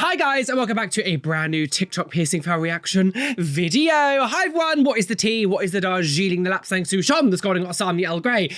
Hi guys, and welcome back to a brand new TikTok piercing fail reaction video. Hi everyone, what is the tea? What is the Darjeeling, the lapsang Souchon, the Scalding Assam, the Earl Grey?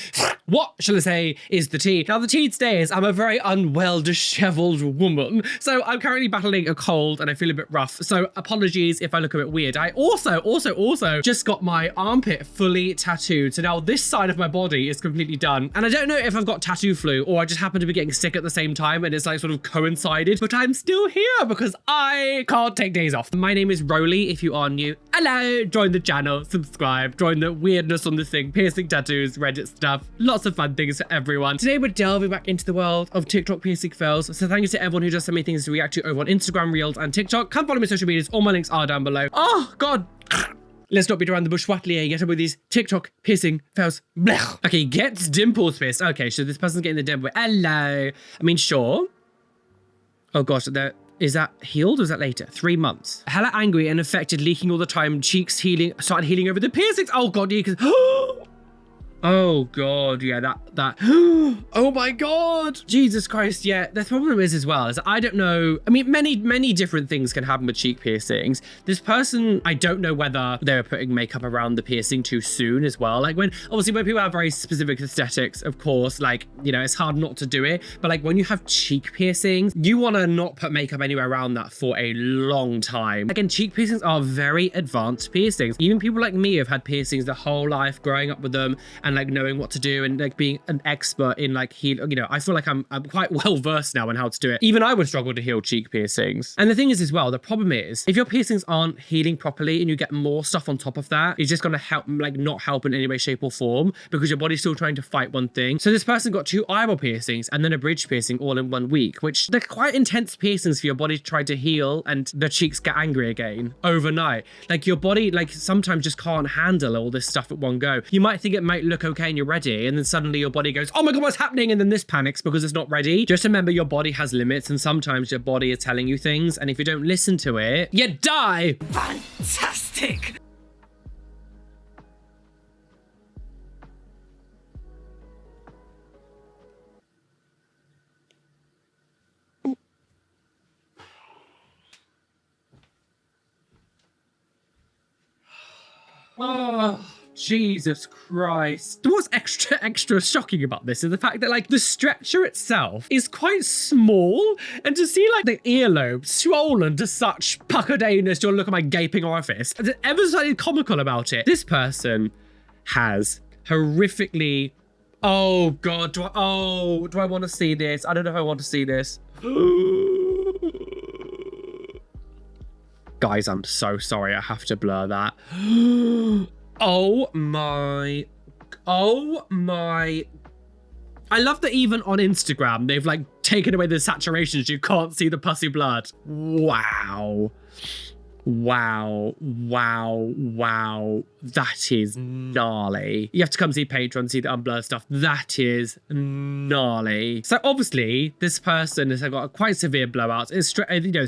What shall I say is the tea? Now the tea today is I'm a very unwell, disheveled woman. So I'm currently battling a cold and I feel a bit rough. So apologies if I look a bit weird. I also just got my armpit fully tattooed. So now this side of my body is completely done. And I don't know if I've got tattoo flu or I just happen to be getting sick at the same time and it's like sort of coincided, but I'm still here because I can't take days off. My name is Roly. If you are new, hello, join the channel, subscribe, join the weirdness on this thing, piercing, tattoos, Reddit stuff, lots of fun things for everyone. Today we're delving back into the world of TikTok piercing fails. So thank you to everyone who just sent me things to react to over on Instagram, Reels, and TikTok. Come follow me on social medias. All my links are down below. Oh God. Let's not beat around the bush. Get up with these TikTok piercing fails. Blech. Okay, gets dimples pierced. Okay, so this person's getting the dimple. Hello. I mean, sure. Oh gosh, is that healed or is that later? 3 months. Hella angry and affected, leaking all the time. Cheeks started healing over the piercings. Oh God, yeah, because oh God, yeah, that oh my God, Jesus Christ, yeah. The problem is as well is I don't know. I mean, many different things can happen with cheek piercings. This person, I don't know whether they were putting makeup around the piercing too soon as well. Like obviously when people have very specific aesthetics, of course, like, you know, it's hard not to do it. But like when you have cheek piercings, you want to not put makeup anywhere around that for a long time. Again, cheek piercings are very advanced piercings. Even people like me have had piercings their whole life, growing up with them and like knowing what to do and like being an expert in like heal. You know, I feel like I'm quite well versed now in how to do it. Even I would struggle to heal cheek piercings. And the thing is as well, the problem is if your piercings aren't healing properly and you get more stuff on top of that, it's just going to help, like not help in any way, shape or form because your body's still trying to fight one thing. So this person got 2 eyeball piercings and then a bridge piercing all in 1 week, which they're quite intense piercings for your body to try to heal and the cheeks get angry again overnight. Like your body like sometimes just can't handle all this stuff at one go. You might think it might look okay and you're ready, and then suddenly your body goes, oh my God, what's happening? And then this panics because it's not ready. Just remember your body has limits and sometimes your body is telling you things, and if you don't listen to it, you die. Fantastic. Oh, Jesus Christ. What's extra shocking about this is the fact that like the stretcher itself is quite small, and to see like the earlobe swollen to such puckeredness, you'll look at my gaping orifice. There's ever something comical about it. This person has horrifically, oh God, do I want to see this? I don't know if I want to see this. Guys, I'm so sorry. I have to blur that. Oh my. I love that even on Instagram, they've like taken away the saturations. You can't see the pussy blood. Wow. That is gnarly. You have to come see Patreon, see the unblurred stuff. That is gnarly. So obviously this person has got quite severe blowouts. It's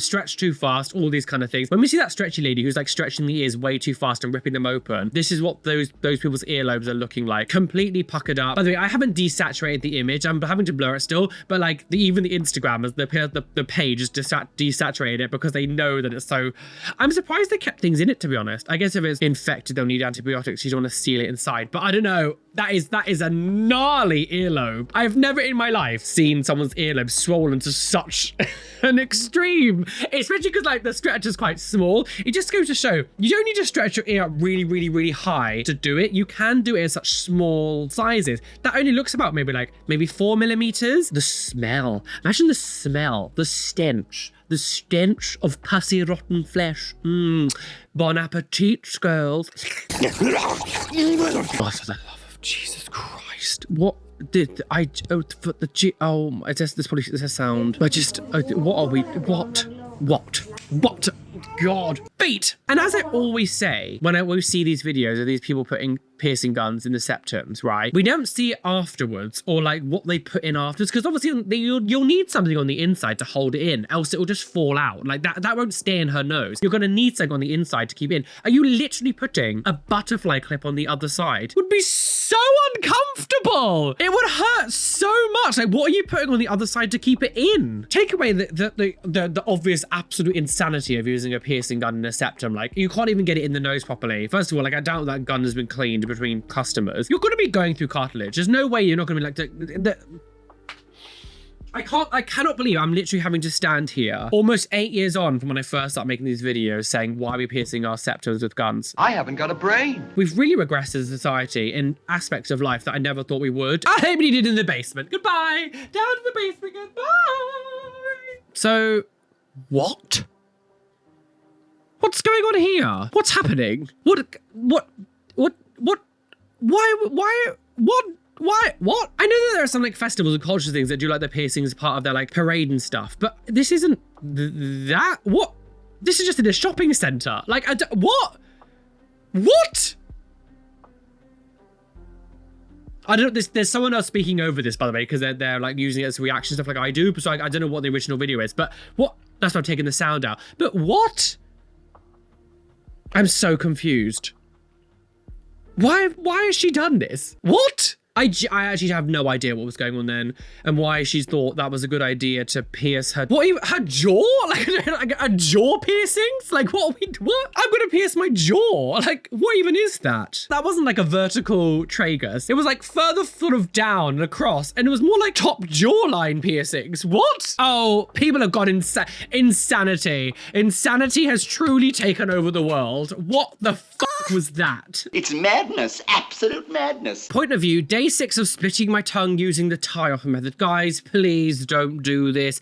stretched too fast, all these kind of things. When we see that stretchy lady who's like stretching the ears way too fast and ripping them open, this is what those people's earlobes are looking like. Completely puckered up. By the way, I haven't desaturated the image. I'm having to blur it still, but like even the Instagram, the page is just desaturated it because they know that it's so. I'm surprised they kept things in it, to be honest. I guess if it's infected, they'll need antibiotics. You don't want to seal it inside. But I don't know. That is a gnarly earlobe. I've never in my life seen someone's earlobe swollen to such an extreme. Especially because like the stretch is quite small. It just goes to show you don't need to stretch your ear up really high to do it. You can do it in such small sizes. That only looks about maybe 4 millimeters. The smell. Imagine the smell. The stench. The stench of pussy rotten flesh. Bon appetit, girls. Oh, for the love of Jesus Christ. What did I, for the G, oh, it says, this probably says sound. I just, what are we, what? God. Feet. And as I always say, when I always see these videos of these people putting piercing guns in the septums, right? We don't see it afterwards or like what they put in afterwards, because obviously you'll need something on the inside to hold it in, else it will just fall out. Like that won't stay in her nose. You're gonna need something on the inside to keep in. Are you literally putting a butterfly clip on the other side? It would be so uncomfortable. It would hurt so much. Like, what are you putting on the other side to keep it in? Take away the obvious absolute insanity of using a piercing gun in a septum. Like, you can't even get it in the nose properly. First of all, like, I doubt that gun has been cleaned between customers. You're going to be going through cartilage. There's no way you're not going to be like... I cannot believe I'm literally having to stand here almost 8 years on from when I first started making these videos saying, why are we piercing our septums with guns? I haven't got a brain. We've really regressed as a society in aspects of life that I never thought we would. I hate it in the basement. Goodbye. Down to the basement. Goodbye. So, what? What's going on here? What's happening? What? I know that there are some like festivals and culture things that do like the piercings as part of their like parade and stuff, but this isn't that. What? This is just in a shopping center. Like, what? What? I don't know. There's someone else speaking over this, by the way, because they're like using it as reaction stuff like I do. So I don't know what the original video is, but what? That's why I'm taking the sound out. But what? I'm so confused. Why has she done this? What? I actually have no idea what was going on then and why she's thought that was a good idea to pierce her. What, even her jaw? Like a jaw piercings? Like what? I'm gonna pierce my jaw. Like what even is that? That wasn't like a vertical tragus. It was like further sort of down and across, and it was more like top jawline piercings. What? Oh, people have gone insanity. Insanity has truly taken over the world. What the fuck was that? It's madness, absolute madness. Point of view, day 6 of splitting my tongue using the tie-off method. Guys, please don't do this.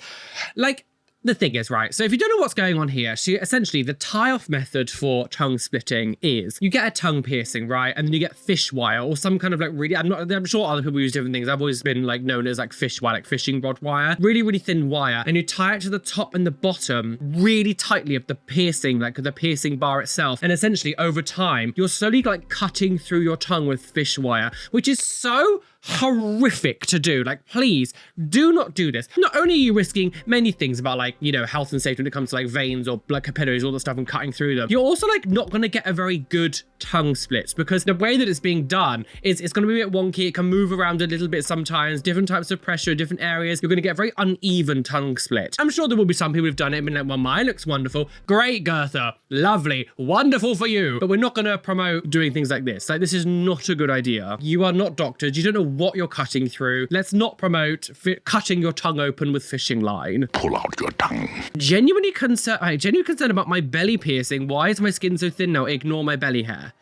Like, the thing is, right, so if you don't know what's going on here, essentially the tie-off method for tongue splitting is you get a tongue piercing, right, and then you get fish wire or some kind of like really, I'm sure other people use different things. I've always been like known as like fish wire, like fishing rod wire, really, really thin wire, and you tie it to the top and the bottom really tightly of the piercing, like the piercing bar itself, and essentially over time, you're slowly like cutting through your tongue with fish wire, which is so horrific to do. Like, please do not do this. Not only are you risking many things about like, you know, health and safety when it comes to like veins or blood capillaries, all the stuff, and cutting through them, you're also like not going to get a very good tongue splits, because the way that it's being done is it's going to be a bit wonky. It can move around a little bit sometimes, different types of pressure, different areas. You're going to get very uneven tongue split. I'm sure there will be some people who've done it and been like, well, mine looks wonderful. Great, Gertha. Lovely. Wonderful for you. But we're not going to promote doing things like this. Like, this is not a good idea. You are not doctors. You don't know what you're cutting through. Let's not promote cutting your tongue open with fishing line. Pull out your tongue. Genuinely concerned about my belly piercing. Why is my skin so thin now? Ignore my belly hair.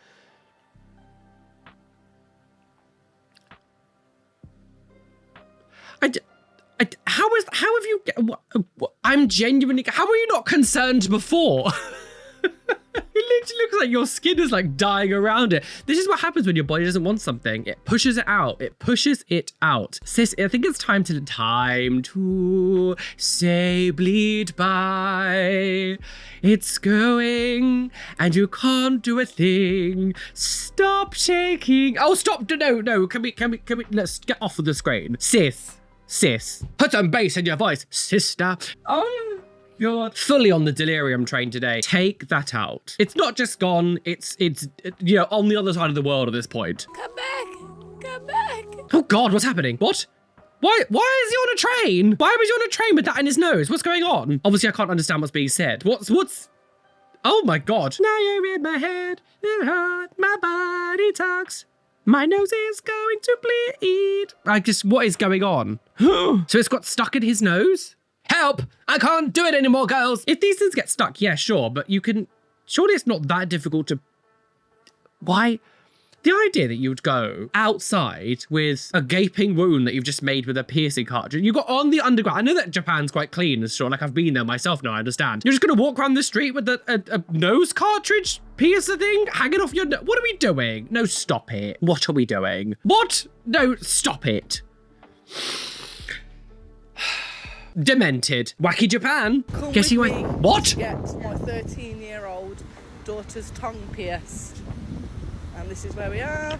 How have you, I'm genuinely, how were you not concerned before? It literally looks like your skin is like dying around it. This is what happens when your body doesn't want something. It pushes it out. It pushes it out. Sis, I think it's time to say bleed by. It's going and you can't do a thing. Stop shaking. Oh, stop. No. Can we, let's get off of the screen. Sis, put some bass in your voice, sister. Oh, you're fully on the delirium train today. Take that out. It's not just gone. It's you know, on the other side of the world at this point. Come back. Oh God, what's happening? What? Why is he on a train? Why was he on a train with that in his nose? What's going on? Obviously, I can't understand what's being said. What's? Oh my God. Now you're in my head, your heart, my body talks. My nose is going to bleed. What is going on? So it's got stuck in his nose? Help! I can't do it anymore, girls. If these things get stuck, yeah, sure, but you can, surely it's not that difficult to, why? The idea that you would go outside with a gaping wound that you've just made with a piercing cartridge, you got on the underground. I know that Japan's quite clean and sure, like I've been there myself now, I understand. You're just gonna walk around the street with a nose cartridge piercer thing hanging off your nose. What are we doing? No, stop it. What are we doing? What? No, stop it. Demented. Wacky Japan. Come Guess he with went, me what? to get my 13-year daughter's tongue pierced. And this is where we are.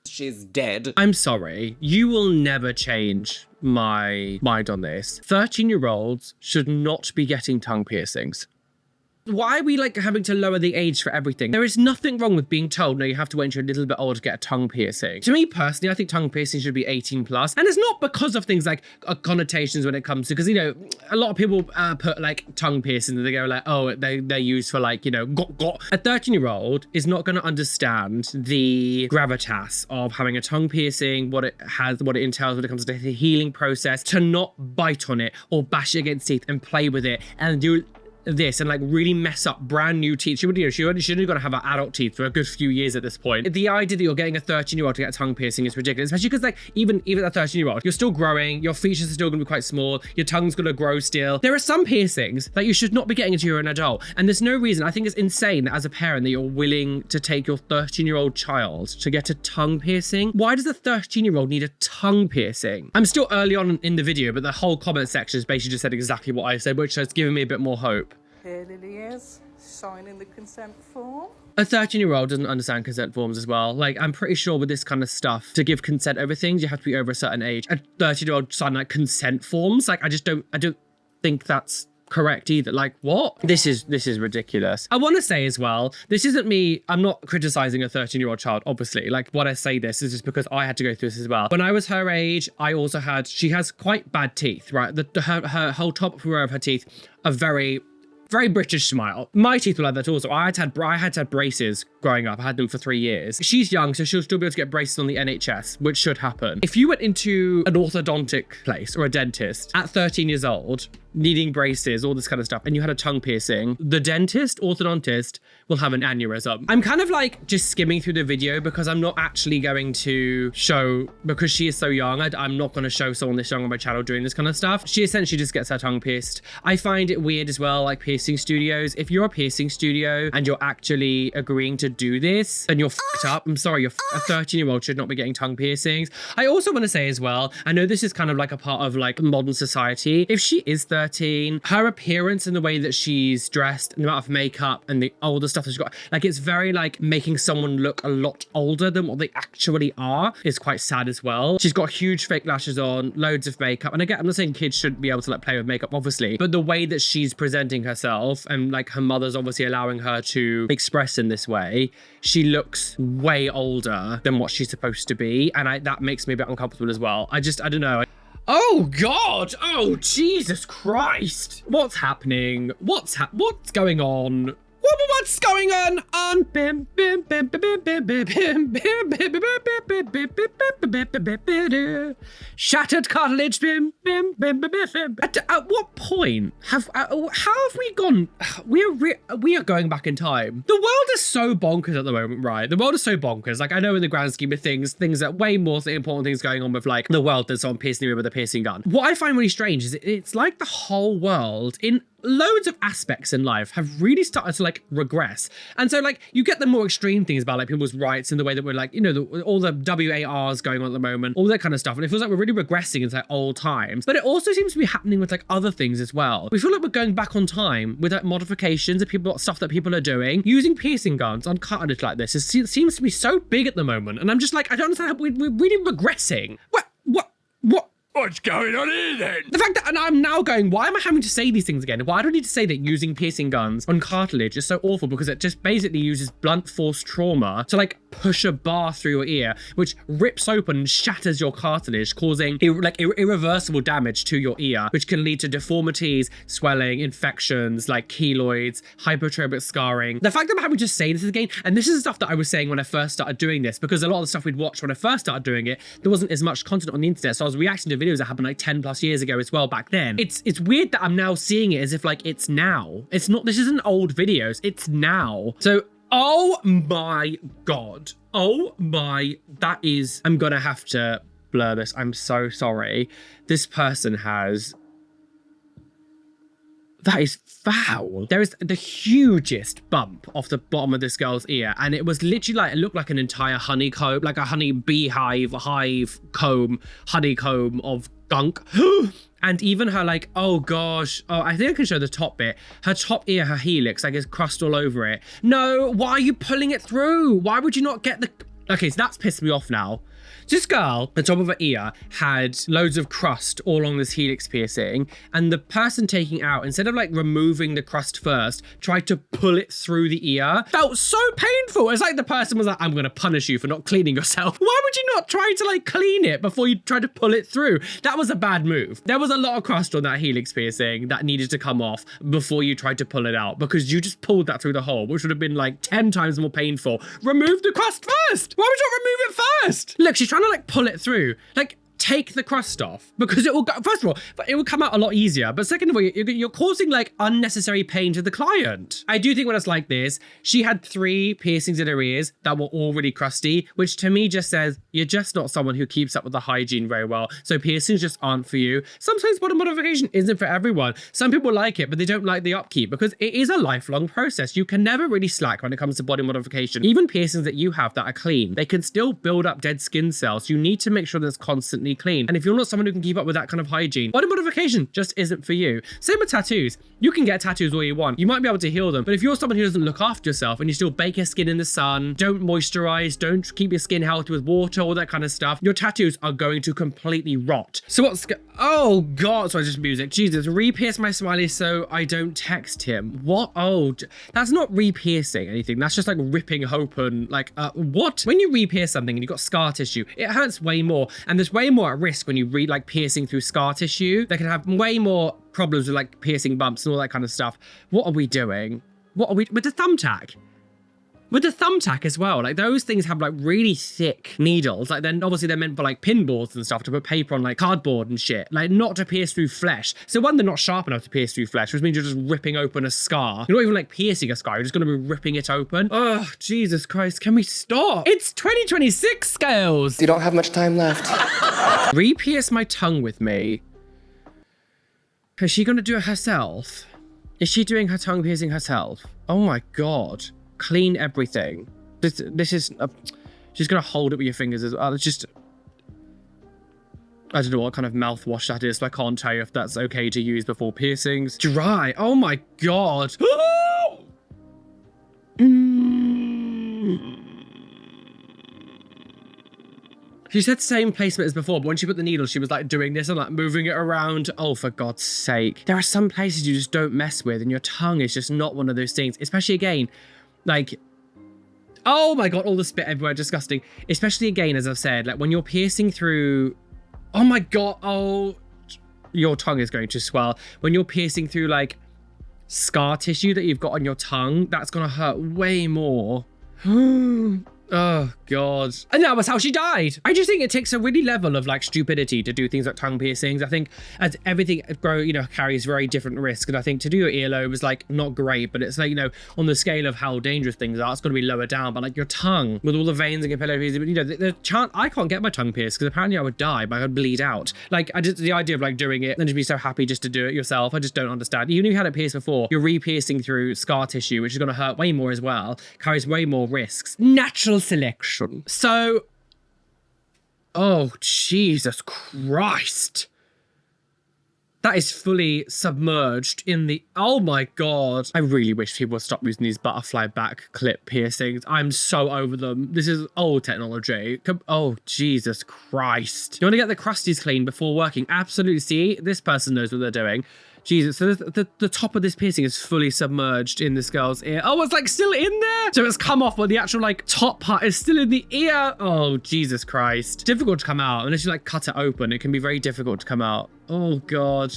She's dead. I'm sorry. You will never change my mind on this. 13-year-olds should not be getting tongue piercings. Why are we like having to lower the age for everything? There is nothing wrong with being told, no, you have to wait until you're a little bit older to get a tongue piercing. To me personally, I think tongue piercing should be 18 plus. And it's not because of things like connotations when it comes to, because, you know, a lot of people put like tongue piercing and they go like, oh, they're used for like, you know, A 13-year-old is not going to understand the gravitas of having a tongue piercing, what it entails when it comes to the healing process, to not bite on it or bash it against teeth and play with it and do this and like really mess up brand new teeth. She only got to have her adult teeth for a good few years at this point. The idea that you're getting a 13-year-old to get a tongue piercing is ridiculous, especially because like even a 13-year-old, you're still growing, your features are still going to be quite small, your tongue's going to grow still. There are some piercings that you should not be getting until you're an adult, and there's no reason. I think it's insane that as a parent that you're willing to take your 13-year-old child to get a tongue piercing. Why does a 13-year-old need a tongue piercing? I'm still early on in the video, but the whole comment section has basically just said exactly what I said, which has given me a bit more hope. Here Lily is, signing the consent form. A 13-year-old doesn't understand consent forms as well. Like, I'm pretty sure with this kind of stuff, to give consent over things, you have to be over a certain age. A 13-year-old sign like consent forms. Like, I don't think that's correct either. Like, what? This is ridiculous. I want to say as well, this isn't me, I'm not criticizing a 13-year-old child, obviously. Like, when I say this is just because I had to go through this as well. When I was her age, she has quite bad teeth, right? Her whole top row of her teeth are very British smile. My teeth were like that also. I had to have braces growing up. I had them for 3 years. She's young, so she'll still be able to get braces on the NHS, which should happen. If you went into an orthodontic place or a dentist at 13 years old, needing braces, all this kind of stuff, and you had a tongue piercing, the orthodontist will have an aneurysm. I'm kind of like just skimming through the video because I'm not actually going to show, because she is so young, I'm not going to show someone this young on my channel doing this kind of stuff. She essentially just gets her tongue pierced. I find it weird as well, like piercing studios. If you're a piercing studio and you're actually agreeing to do this, then you're fucked up. I'm sorry, a 13-year-old should not be getting tongue piercings. I also want to say as well, I know this is kind of like a part of like modern society. If she is 13, her appearance and the way that she's dressed and the amount of makeup and the older stuff that she's got, like it's very like making someone look a lot older than what they actually are, is quite sad as well. She's got huge fake lashes on, loads of makeup. And again, I'm not saying kids shouldn't be able to like play with makeup, obviously, but the way that she's presenting herself and like her mother's obviously allowing her to express in this way, she looks way older than what she's supposed to be. And that makes me a bit uncomfortable as well. I don't know. Oh God! Oh Jesus Christ! What's happening? What's going on? What's going on? Bim bim bim bim bim bim bim bim bim bim bim bim bim. Shattered cartilage. Bim bim bim bim bim. At what point how have we gone? We are going back in time. The world is so bonkers at the moment, right? The world is so bonkers. Like I know in the grand scheme of things are way more important things going on with like the world than someone piercing me with a piercing gun. What I find really strange is it's like the whole world in loads of aspects in life have really started to like regress. And so like you get the more extreme things about like people's rights and the way that we're like, you know, all the WARs going on at the moment, all that kind of stuff. And it feels like we're really regressing into like old times. But it also seems to be happening with like other things as well. We feel like we're going back on time with like modifications and stuff that people are doing. Using piercing guns on cartilage like this seems to be so big at the moment. And I'm just like, I don't understand how we're really regressing. What? What's going on here then? The fact that, and I'm now going, why am I having to say these things again? Why do I need to say that using piercing guns on cartilage is so awful? Because it just basically uses blunt force trauma to like push a bar through your ear, which rips open and shatters your cartilage, causing irreversible damage to your ear, which can lead to deformities, swelling, infections, like keloids, hypertrophic scarring. The fact that I'm having to say this again, and this is the stuff that I was saying when I first started doing this, because a lot of the stuff we'd watched when I first started doing it, there wasn't as much content on the internet, so I was reacting to videos that happened like 10 plus years ago as well back then. It's weird that I'm now seeing it as if like it's now. It's not, this isn't old videos, it's now. So, oh my God. Oh my, I'm gonna have to blur this. I'm so sorry. This person has That is foul. There is the hugest bump off the bottom of this girl's ear, and it was literally like, it looked like an entire honeycomb, like a honey beehive, honeycomb of gunk. And even her like, oh gosh, oh, I think I can show the top bit. Her top ear, her helix, like, there's crust all over it. No, why are you pulling it through? Why would you not get the... Okay, so that's pissed me off now. This girl, the top of her ear, had loads of crust all along this helix piercing, and the person taking out, instead of like removing the crust first, tried to pull it through the ear. Felt so painful. It's like the person was like, I'm gonna punish you for not cleaning yourself. Why would you not try to like clean it before you try to pull it through? That was a bad move. There was a lot of crust on that helix piercing that needed to come off before you tried to pull it out, because you just pulled that through the hole, which would have been like 10 times more painful. Remove the crust first. Why would you not remove it first? Look, she's trying to like pull it through. Like, take the crust off, because it will go, first of all, it will come out a lot easier, but second of all, you're causing like unnecessary pain to the client. I do think when it's like this, she had 3 piercings in her ears that were already crusty, which to me just says you're just not someone who keeps up with the hygiene very well, so piercings just aren't for you. Sometimes body modification isn't for everyone. Some people like it, but they don't like the upkeep, because it is a lifelong process. You can never really slack when it comes to body modification. Even piercings that you have that are clean, they can still build up dead skin cells. You need to make sure there's constantly clean. And if you're not someone who can keep up with that kind of hygiene, body modification just isn't for you. Same with tattoos. You can get tattoos all you want. You might be able to heal them, but if you're someone who doesn't look after yourself and you still bake your skin in the sun, don't moisturize, don't keep your skin healthy with water, all that kind of stuff, your tattoos are going to completely rot. So oh God, sorry, just music. Jesus, re-pierce my smiley so I don't text him. What? Oh, that's not re-piercing anything. That's just like ripping open, like, what? When you re-pierce something and you've got scar tissue, it hurts way more. And there's way more at risk when you like piercing through scar tissue. They can have way more problems with like piercing bumps and all that kind of stuff. What are we doing? What are we, with the thumbtack? With the thumbtack as well, like those things have like really thick needles. Like then obviously they're meant for like pinballs and stuff, to put paper on like cardboard and shit, like not to pierce through flesh. So one, they're not sharp enough to pierce through flesh, which means you're just ripping open a scar. You're not even like piercing a scar, you're just gonna be ripping it open. Oh, Jesus Christ, can we stop? It's 2026, Scales. You don't have much time left. Re-pierce my tongue with me. Is she gonna do it herself? Is she doing her tongue piercing herself? Oh my God. Clean everything. This is she's gonna hold it with your fingers as well. It's just, I don't know what kind of mouthwash that is, so I can't tell you if that's okay to use before piercings. Dry. Oh my God. She said same placement as before, but when she put the needle, she was like doing this and like moving it around. Oh, for God's sake. There are some places you just don't mess with, and your tongue is just not one of those things, especially again, like, oh my God, all the spit everywhere, disgusting. Especially again, as I've said, like when you're piercing through, oh my God, oh, your tongue is going to swell. When you're piercing through like scar tissue that you've got on your tongue, that's gonna hurt way more. Oh God. And that was how she died. I just think it takes a really level of like stupidity to do things like tongue piercings. I think as everything carries very different risks. And I think to do your earlobe is like not great, but it's like, you know, on the scale of how dangerous things are, it's going to be lower down. But like your tongue with all the veins and capillaries, you know, the chance, I can't get my tongue pierced because apparently I would die, but I would bleed out. Like the idea of like doing it and just be so happy just to do it yourself, I just don't understand. Even if you had it pierced before, you're re-piercing through scar tissue, which is going to hurt way more as well, carries way more risks. Natural selection. So, oh, Jesus Christ. That is fully submerged in the, oh my God. I really wish people would stop using these butterfly back clip piercings. I'm so over them. This is old technology. Oh, Jesus Christ. You want to get the crusties clean before working? Absolutely. See, this person knows what they're doing. Jesus, so the top of this piercing is fully submerged in this girl's ear. Oh, it's like still in there? So it's come off, but the actual like top part is still in the ear. Oh, Jesus Christ. Difficult to come out. Unless you like cut it open, it can be very difficult to come out. Oh God.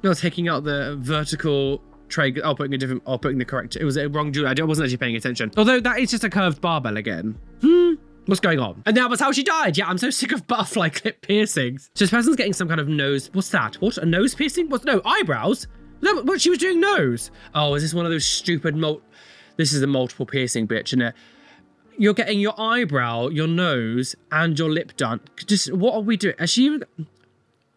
No, taking out the vertical tray. Oh, putting the correct, it was a wrong jewel. I wasn't actually paying attention. Although that is just a curved barbell again. What's going on? And that was how she died. Yeah, I'm so sick of butterfly clip piercings. So this person's getting some kind of nose. What's that? What? A nose piercing? What? No, eyebrows? No, what? She was doing nose. Oh, is this one of those stupid this is a multiple piercing bitch, isn't it? You're getting your eyebrow, your nose, and your lip done. Just, what are we doing? Is she even...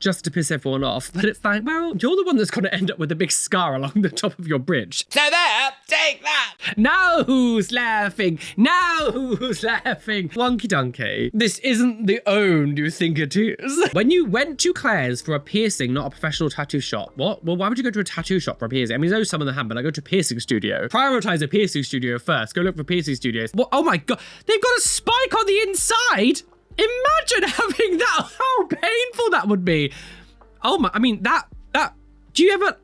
just to piss everyone off. But it's like, well, you're the one that's going to end up with a big scar along the top of your bridge. So there, take that. Now who's laughing? Now who's laughing? Wonky donkey. This isn't the own you think it is. When you went to Claire's for a piercing, not a professional tattoo shop. What? Well, why would you go to a tattoo shop for a piercing? I mean, I know some of them have, but I go to a piercing studio. Prioritize a piercing studio first. Go look for piercing studios. What? Oh my God. They've got a spike on the inside. Imagine having that. How painful that would be. Oh my, I mean, do you ever,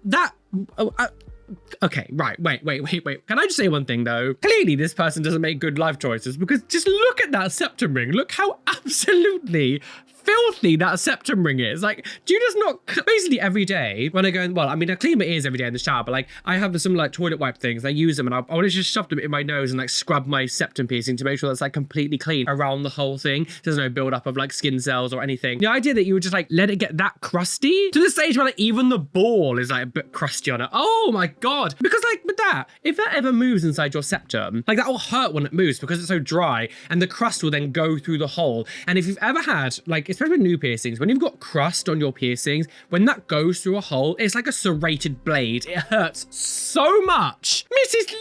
okay, right, wait. Can I just say one thing though? Clearly this person doesn't make good life choices, because just look at that septum ring. Look how absolutely filthy that septum ring is. Like, do you just not, basically every day when I go in, well, I mean, I clean my ears every day in the shower, but like I have some like toilet wipe things, I use them and I want to just shove them in my nose and like scrub my septum piercing to make sure that's like completely clean around the whole thing. There's no build up of like skin cells or anything. The idea that you would just like let it get that crusty to the stage where like even the ball is like a bit crusty on it. Oh my God. Because like with that, if that ever moves inside your septum, like that will hurt when it moves because it's so dry and the crust will then go through the hole. And if you've ever had like, especially with new piercings, when you've got crust on your piercings, when that goes through a hole, it's like a serrated blade. It hurts so much. Mrs.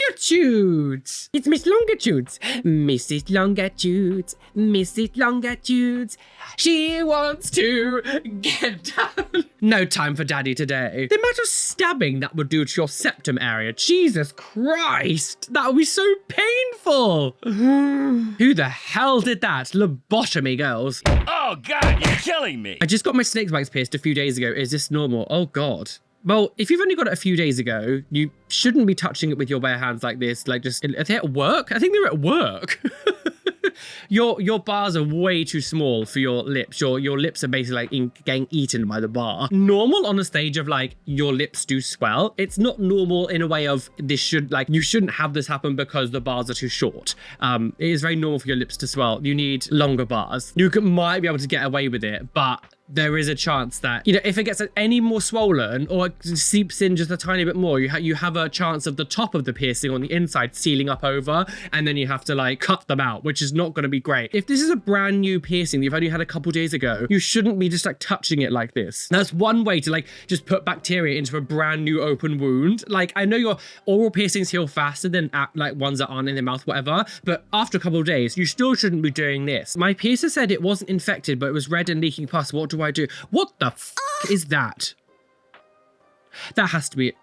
Longitudes. It's Miss Longitudes. Mrs. Longitudes. Mrs. Longitudes. She wants to get down. No time for daddy today. The amount of stabbing that would do to your septum area. Jesus Christ. That would be so painful. Who the hell did that? Lobotomy, girls. Oh, God, you're killing me. I just got my snake spikes pierced a few days ago. Is this normal? Oh, God. Well, if you've only got it a few days ago, you shouldn't be touching it with your bare hands like this. Like, just, are they at work? I think they're at work. Your bars are way too small for your lips. Your lips are basically like getting eaten by the bar. Normal on a stage of like your lips do swell. It's not normal in a way of this should like you shouldn't have this happen because the bars are too short. It is very normal for your lips to swell. You need longer bars. You might be able to get away with it, but there is a chance that, you know, if it gets any more swollen or it seeps in just a tiny bit more, you have a chance of the top of the piercing on the inside sealing up over, and then you have to like cut them out, which is not going to be great. If this is a brand new piercing that you've only had a couple days ago, you shouldn't be just like touching it like this. That's one way to like just put bacteria into a brand new open wound. Like, I know your oral piercings heal faster than like ones that aren't in the mouth, whatever, but after a couple of days, you still shouldn't be doing this. My piercer said it wasn't infected, but it was red and leaking pus. What do I do? What the f is that? That has to be...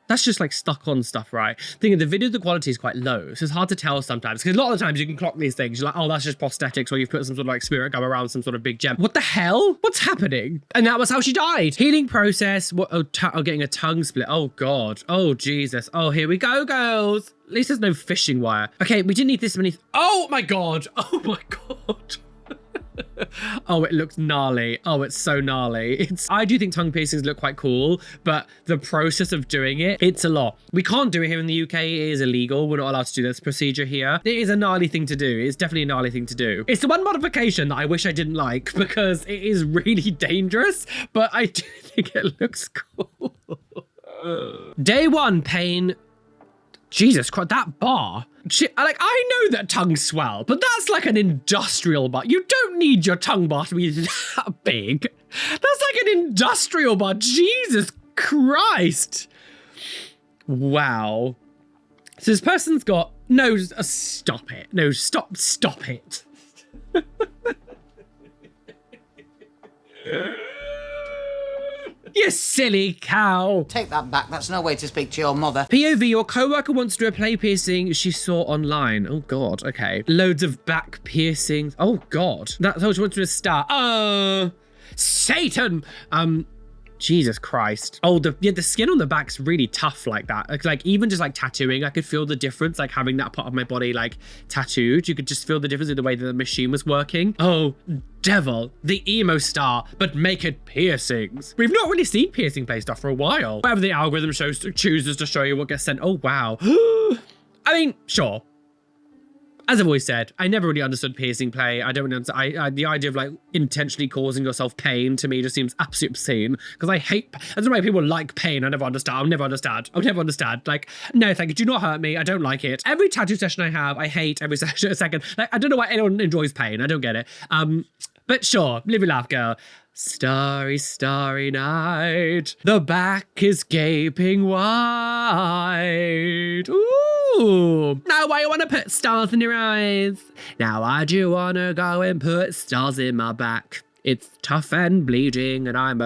That's just like stuck on stuff, right? Thinking the video, the quality is quite low, so it's hard to tell sometimes, because a lot of the times you can clock these things. You're like, oh, that's just prosthetics, or you've put some sort of like spirit gum around some sort of big gem. What the hell? What's happening? And that was how she died. Healing process. What? Oh, getting a tongue split. Oh, God. Oh, Jesus. Oh, here we go, girls. At least there's no fishing wire. Okay, we didn't need this many... Oh, my God. Oh, my God. Oh, it looks gnarly. Oh, it's so gnarly. I do think tongue piercings look quite cool, but the process of doing it, it's a lot. We can't do it here in the UK. It is illegal. We're not allowed to do this procedure here. It is a gnarly thing to do. It's definitely a gnarly thing to do. It's the one modification that I wish I didn't like because it is really dangerous, but I do think it looks cool. Day one, pain. Jesus Christ, that bar. Like, I know that tongues swell, but that's like an industrial bar. You don't need your tongue bar to be that big. That's like an industrial bar. Jesus Christ. Wow. So this person's got... No, stop it. No, stop it. You silly cow. Take that back. That's no way to speak to your mother. POV, your co-worker wants to do a play piercing she saw online. Oh, God. Okay. Loads of back piercings. Oh, God. That's how she wants to do a star. Oh, Satan. Jesus Christ. Oh, the skin on the back's really tough like that. Like, even just like tattooing, I could feel the difference, like having that part of my body like tattooed. You could just feel the difference in the way that the machine was working. Oh, devil, the emo star, but make it piercings. We've not really seen piercing play stuff for a while. Whatever the algorithm chooses to show you what gets sent. Oh, wow. I mean, sure. As I've always said, I never really understood piercing play. I don't understand. The idea of like intentionally causing yourself pain to me just seems absolutely obscene. Because I don't know why people like pain. I never understand. I'll never understand. Like, no, thank you. Do not hurt me. I don't like it. Every tattoo session I have, I hate every second. Like, I don't know why anyone enjoys pain. I don't get it. But sure, live and laugh, girl. Starry, starry night. The back is gaping wide. Ooh. Now I want to put stars in your eyes. Now I do want to go and put stars in my back. It's tough and bleeding and I'm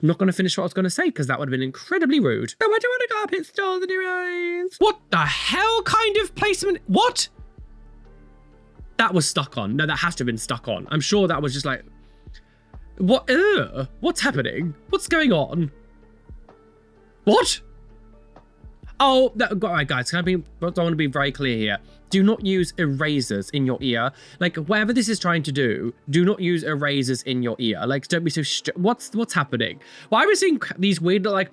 not going to finish what I was going to say because that would have been incredibly rude. Now I do want to go and put stars in your eyes. What the hell kind of placement? What? That was stuck on. No, that has to have been stuck on. I'm sure that was just like, what? What's happening? What's going on? What? Oh, all right, guys. I want to be very clear here. Do not use erasers in your ear. Like, whatever this is trying to do not use erasers in your ear. Like, don't be so. What's happening? Why are we seeing these weird like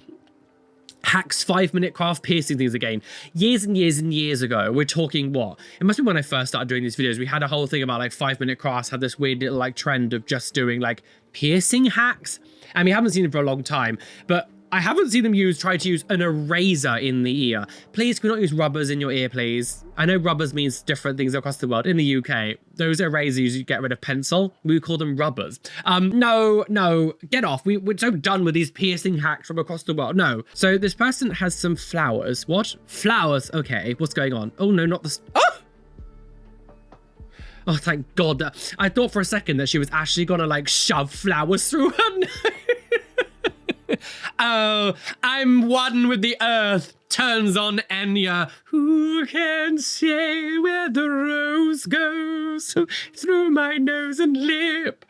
hacks 5-minute craft piercing things again? Years and years and years ago, we're talking what? It must be when I first started doing these videos. We had a whole thing about like 5-minute crafts had this weird little like trend of just doing like piercing hacks. And we haven't seen it for a long time, but I haven't seen them try to use an eraser in the ear. Please, can we not use rubbers in your ear, please? I know rubbers means different things across the world. In the UK, those erasers you get rid of pencil. We call them rubbers. No, get off. We're so done with these piercing hacks from across the world. No. So this person has some flowers. What? Flowers. Okay, what's going on? Oh no, not this. Oh! Oh, thank God. I thought for a second that she was actually gonna like shove flowers through her nose. Oh, I'm one with the earth. Turns on Enya. Who can say where the rose goes? Through my nose and lip.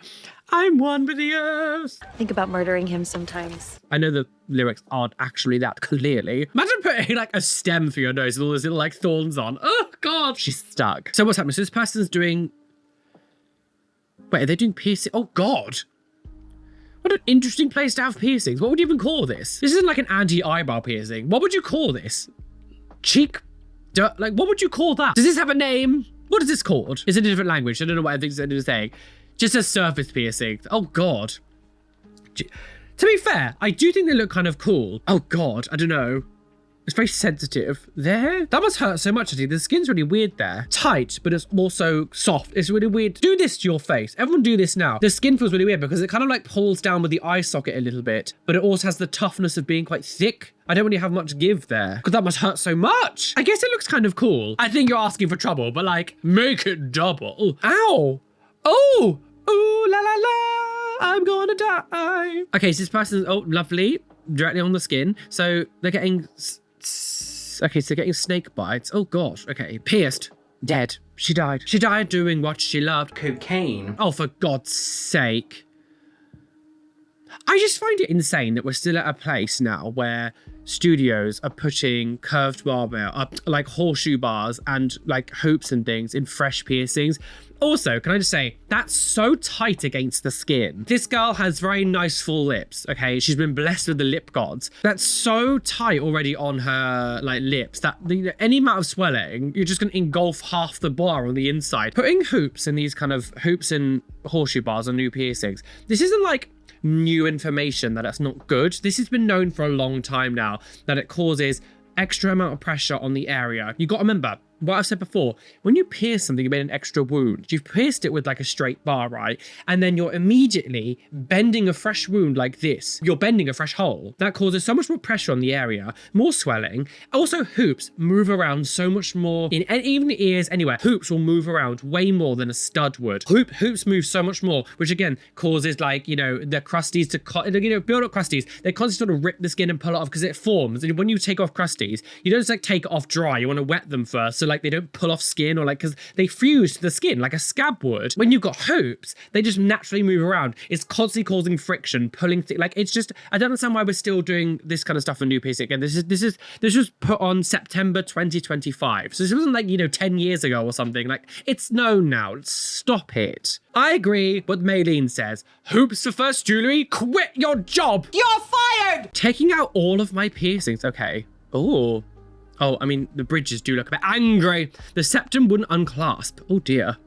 I'm one with the earth. Think about murdering him sometimes. I know the lyrics aren't actually that clearly. Imagine putting like a stem through your nose with all those little like thorns on. Oh God, she's stuck. So what's happening? So this person's doing... Wait, are they doing piercing? Oh God. What an interesting place to have piercings. What would you even call this? This isn't like an anti-eyebrow piercing. What would you call this? Cheek? Like, what would you call that? Does this have a name? What is this called? It's in a different language. I don't know what everything's saying. Just a surface piercing. Oh God. To be fair, I do think they look kind of cool. Oh God, I don't know. It's very sensitive. There? That must hurt so much, I think. The skin's really weird there. Tight, but it's also soft. It's really weird. Do this to your face. Everyone do this now. The skin feels really weird because it kind of like pulls down with the eye socket a little bit, but it also has the toughness of being quite thick. I don't really have much give there because that must hurt so much. I guess it looks kind of cool. I think you're asking for trouble, but like, make it double. Ow. Oh. Ooh, la la la. I'm gonna die. Okay, so this person's, oh, lovely. Directly on the skin. So they're getting... Okay, so getting snake bites. Oh gosh, okay. Pierced. Dead. She died. She died doing what she loved. Cocaine. Oh, for God's sake. I just find it insane that we're still at a place now where studios are putting curved barbell up, like horseshoe bars and like hoops and things in fresh piercings. Also, can I just say, that's so tight against the skin. This girl has very nice full lips, okay? She's been blessed with the lip gods. That's so tight already on her like lips that any amount of swelling, you're just gonna engulf half the bar on the inside. Putting hoops in these kind of hoops and horseshoe bars on new piercings, this isn't like new information that it's not good. This has been known for a long time now that it causes extra amount of pressure on the area. You got to remember what I've said before, when you pierce something, you made an extra wound. You've pierced it with like a straight bar, right? And then you're immediately bending a fresh wound like this. You're bending a fresh hole. That causes so much more pressure on the area, more swelling. Also, hoops move around so much more, even the ears, anywhere. Hoops will move around way more than a stud would. Hoops move so much more, which again causes like, you know, the crusties to, build up crusties. They constantly sort of rip the skin and pull it off because it forms. And when you take off crusties, you don't just like take it off dry. You want to wet them first. So like they don't pull off skin or like, because they fuse to the skin like a scab would. When you've got hoops, they just naturally move around. It's constantly causing friction, pulling like it's just, I don't understand why we're still doing this kind of stuff for new piercing. Again, this was put on September 2025. So this wasn't like, you know, 10 years ago or something. Like it's known now. Stop it. I agree what Maylene says. Hoops for first jewelry, quit your job. You're fired! Taking out all of my piercings. Okay. Oh, I mean, the bridges do look a bit angry. The septum wouldn't unclasp. Oh dear.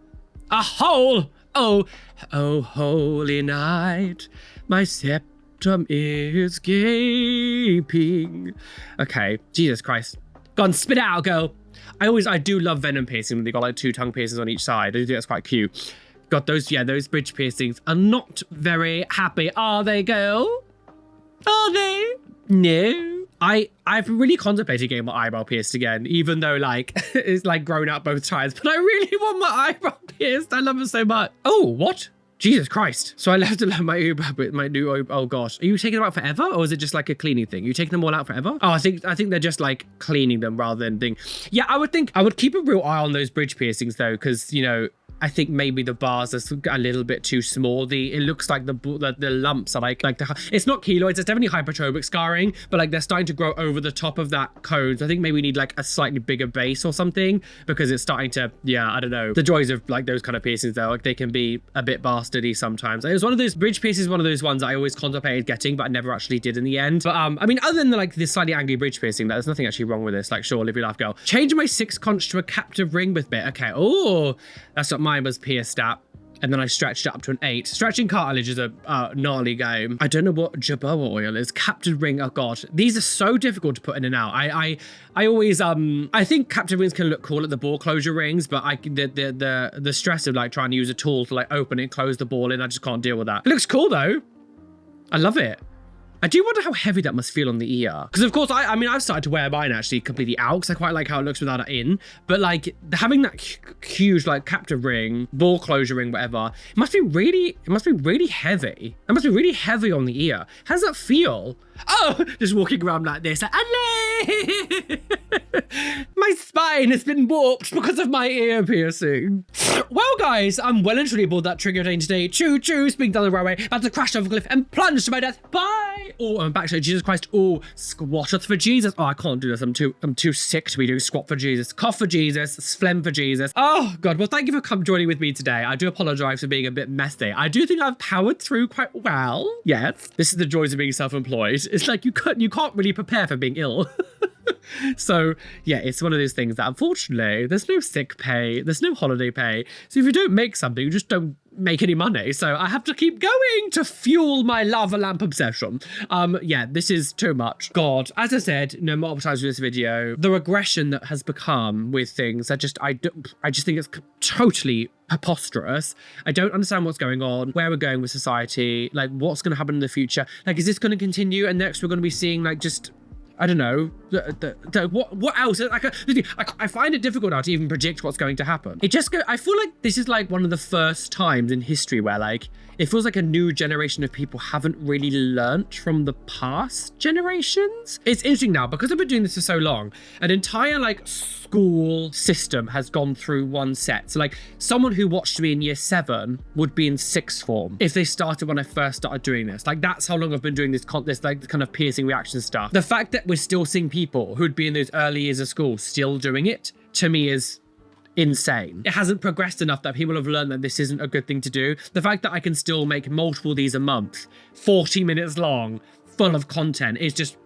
A hole. Oh, holy night. My septum is gaping. Okay, Jesus Christ. Go on, spit it out, girl. I do love venom piercing when they got like 2 tongue piercings on each side. I do think that's quite cute. God, those bridge piercings are not very happy, are they, girl? Are they? No. I've really contemplated getting my eyebrow pierced again, even though like it's like grown out both times, but I really want my eyebrow pierced. I love it so much. Oh, what? Jesus Christ. So I left alone my Uber with my new, oh gosh. Are you taking them out forever, or is it just like a cleaning thing? Are you taking them all out forever? Oh, I think they're just like cleaning them rather than thing. Yeah, I would keep a real eye on those bridge piercings though, because, you know, I think maybe the bars are a little bit too small. It looks like the lumps are like it's not keloids, it's definitely hypertrophic scarring, but like they're starting to grow over the top of that cone. So I think maybe we need like a slightly bigger base or something, because it's starting to, yeah, I don't know. The joys of like those kind of piercings though, like they can be a bit bastardy sometimes. It was one of those bridge piercings, one of those ones that I always contemplated getting, but I never actually did in the end. But I mean, other than like this slightly angry bridge piercing, there's nothing actually wrong with this. Like, sure, live your life, girl. Change my 6 conch to a captive ring with bit. Okay. Oh, that's what mine was pierced at. And then I stretched it up to an 8. Stretching cartilage is a gnarly game. I don't know what Jerboa oil is. Captive ring, oh god. These are so difficult to put in and out. I always, I think captive rings can look cool at the ball closure rings, but the stress of like trying to use a tool to like open and close the ball in, I just can't deal with that. It looks cool though. I love it. I do wonder how heavy that must feel on the ear. Because of course, I mean, I've started to wear mine actually completely out because I quite like how it looks without it in. But like having that huge like captive ring, ball closure ring, whatever, it must be really heavy. It must be really heavy on the ear. How does that feel? Oh, just walking around like this. Like, my spine has been warped because of my ear piercing. Well, guys, I'm well and truly aboard that trigger train today. Choo choo, speeding down the railway, about to crash off a cliff and plunge to my death. Bye. Oh, I'm back to Jesus Christ. Oh, squatteth for Jesus. Oh, I can't do this. I'm too sick to be doing squat for Jesus, cough for Jesus, phlegm for Jesus. Oh God. Well, thank you for joining with me today. I do apologize for being a bit messy. I do think I've powered through quite well. Yes, this is the joys of being self-employed. It's like you can't really prepare for being ill. So yeah, it's one of those things that unfortunately there's no sick pay, there's no holiday pay. So if you don't make something, you just don't make any money. So I have to keep going to fuel my lava lamp obsession. Yeah, this is too much. God, as I said, no multiple times in this video, the regression that has become with things, I just think it's totally preposterous. I don't understand what's going on, where we're going with society, like what's going to happen in the future. Like, is this going to continue? And next we're going to be seeing like just, I don't know, what else? I find it difficult now to even predict what's going to happen. I feel like this is like one of the first times in history where like, it feels like a new generation of people haven't really learnt from the past generations. It's interesting now, because I've been doing this for so long, an entire like school system has gone through one set. So like someone who watched me in year 7 would be in 6th form if they started when I first started doing this. Like that's how long I've been doing this like kind of piercing reaction stuff. The fact that we're still seeing people who'd be in those early years of school still doing it, to me is insane. It hasn't progressed enough that people have learned that this isn't a good thing to do. The fact that I can still make multiple of these a month, 40 minutes long, full of content, is just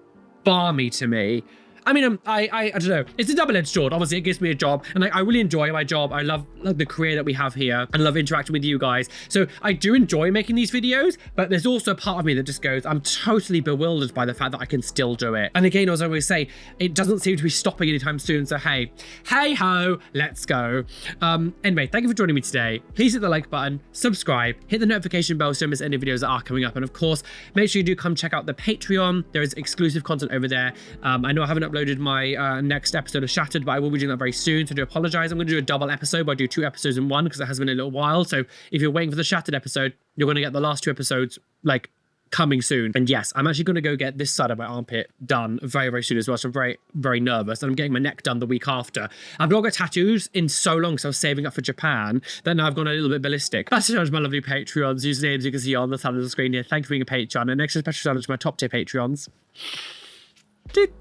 balmy to me. I mean, I don't know. It's a double-edged sword. Obviously, it gives me a job, and I really enjoy my job. I love the career that we have here, and love interacting with you guys. So I do enjoy making these videos, but there's also a part of me that just goes, I'm totally bewildered by the fact that I can still do it. And again, as I always say, it doesn't seem to be stopping anytime soon. So hey ho, let's go. Anyway, thank you for joining me today. Please hit the like button, subscribe, hit the notification bell so you don't miss any videos that are coming up. And of course, make sure you do come check out the Patreon. There is exclusive content over there. I know I haven't uploaded my next episode of Shattered, but I will be doing that very soon, so I do apologize. I'm going to do a double episode, but I do 2 episodes in one because it has been a little while. So if you're waiting for the Shattered episode, you're going to get the last 2 episodes like coming soon. And yes, I'm actually going to go get this side of my armpit done very, very soon as well. So I'm very, very nervous. And I'm getting my neck done the week after. I've not got tattoos in so long because I was saving up for Japan. Then now I've gone a little bit ballistic. That's just my lovely Patreons, whose names you can see on the side of the screen here. Thank you for being a Patreon. And extra special shout out to my top tier Patreons. Adam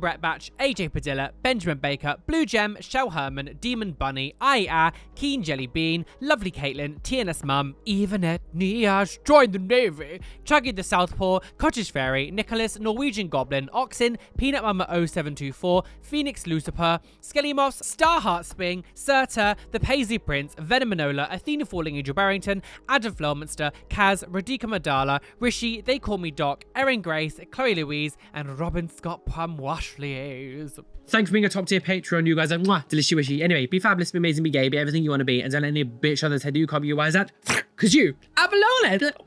Brettbatch, AJ Padilla, Benjamin Baker, Blue Gem, Shell Herman, Demon Bunny, Ia, Keen Jelly Bean, Lovely Caitlin, TNS Mum, Evanet, Niash, Join the Navy, Chuggy the Southpaw, Cottage Fairy, Nicholas, Norwegian Goblin, Oxen, Peanut Mama 0724, Phoenix Lucifer, Skellymoss, Starheart Sping, Serta, The Paisley Prince, Venominola, Athena Falling Angel Barrington, Adam Flelminster, Kaz, Radhika Madala, Rishi, They Call Me Doc, Erin Gray, Grace, Chloe Louise, and Robin Scott Plum Washleys. Thanks for being a top tier Patreon, you guys are mwah, delicious wishy. Anyway, be fabulous, be amazing, be gay, be everything you want to be, and don't let any bitch others head you come you guys at, cause you have a long